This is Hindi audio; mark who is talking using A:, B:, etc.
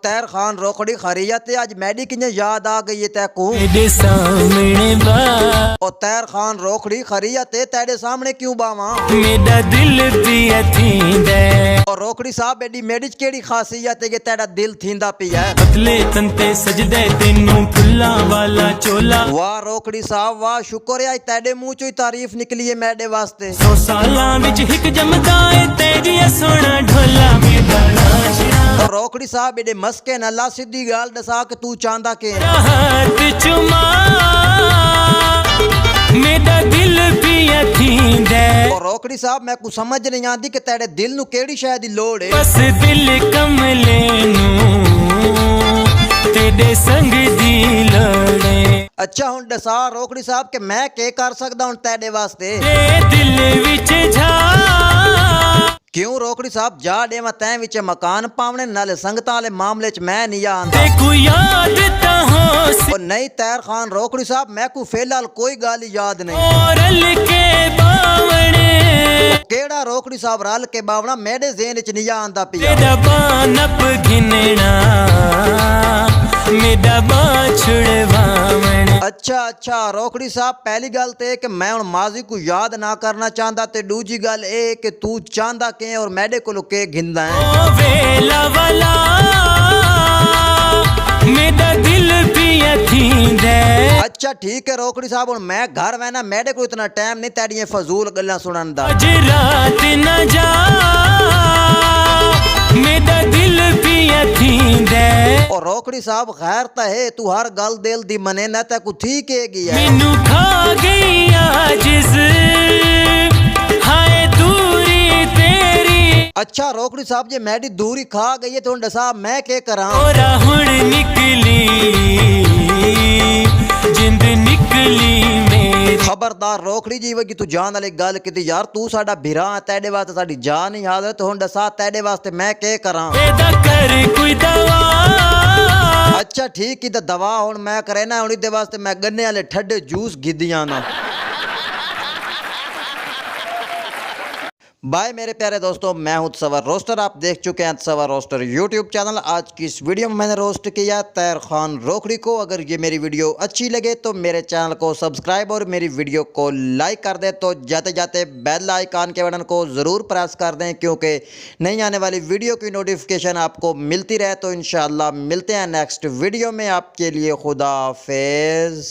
A: तैर खान रोकड़ी खरीयत अज मैडी किने याद आ गई है तैकू ओ तैर खान रोकड़ी खरीयत तेरे सामने क्यों बावा
B: मेरा दिल पिया थींदा
A: और रोकड़ी साहब एडी मेडिच केड़ी खासियत है कि तेरा दिल थींदा पिया
B: पतले तंते सजदे तेनू फुल्ला वाला चोला।
A: वाह रोकड़ी साहब वाह शुक्र है आज तेरे मुंह चों ही तारीफ निकली है मेरे वास्ते।
B: 100 सालां विच हिक जमदा है तेरी सोना ढोला मेरा नाशना।
A: और रोकड़ी साहब एडे मस्के न ला सीधी गाल दसा कि तू चांदा के
B: हाथ चुमा मेरा दिल पिया थींदा।
A: और रोकड़ी साहब मैं कुछ समझ नहीं आती कि तेरे दिल नु केड़ी शय दी लोड़ है।
B: बस दिल कमले नू तेरे संग दी लड़े।
A: अच्छा हुन दसा रोकड़ी साहब के मैं के कर सकदा हुन तेरे वास्ते
B: दिल विच झा
A: क्यों रोकड़ी साहब जा देवा तैं विच मकान पावने नाले संगतां वाले मामले च मैं नहीं आंदा।
B: देखो याद ता हो
A: और नहीं तैर खान रोकड़ी साहब मैं को फिलहाल कोई गाल याद नहीं।
B: औरल के बावणे
A: केड़ा रोकड़ी साहब रल के बावना मेरे ज़हन च नहीं आंदा पिया।
B: मेरा बानप घिनना मेरा बाछड़वावणे।
A: अच्छा रोकड़ी साहब पहली गल ते कि मैं हुन माजी को याद ना करना चाहता ते दूजी गल ए कि तू चाहता के और मेरे कोलों के घिंदा है।
B: ओ वेला वाला मेरा दिल पिया थींदा।
A: अच्छा ठीक है रोकड़ी साहब हुन मैं घर वैना मेरे को इतना टाइम नहीं तेरियां फजूल गल्लां सुनन दा।
B: आज रात न जा मेरा दिल पिया थींदा।
A: और रोकड़ी साहब खैर ता है तू हर गल दिल दी मने ना ते को ठीक है गया
B: मैनू खा गई आजिज़ हाय दूरी तेरी।
A: अच्छा रोकड़ी साहब जे मेरी दूरी खा गई है तो दसा मैं के करा
B: और हुण निकली जिंद निकली मेरी।
A: खबरदार रोकड़ी जी वगी तू जान वाली गल की यार तू साडा भिरा तेरे वास्ते साडी जान ही हाज़िर तो हुण दसा तेरे वास्ते मैं के करा
B: पैदा कर कोई दवा।
A: अच्छा ठीक ही तो दवा हुण मैं करे ना हुण इहदे वास्ते मैं गन्ने वाले ठंडे जूस गिद्दियां ना। बाय मेरे प्यारे दोस्तों मैं हूं तसव्वुर रोस्टर आप देख चुके हैं तसव्वुर रोस्टर यूट्यूब चैनल। आज की इस वीडियो में मैंने रोस्ट किया तैर खान रोकड़ी को। अगर ये मेरी वीडियो अच्छी लगे तो मेरे चैनल को सब्सक्राइब और मेरी वीडियो को लाइक कर दें। तो जाते जाते बेल आइकन के बटन को ज़रूर प्रेस कर दें क्योंकि नई आने वाली वीडियो की नोटिफिकेशन आपको मिलती रहे। तो इंशाल्लाह मिलते हैं नेक्स्ट वीडियो में। आपके लिए खुदा हाफिज़।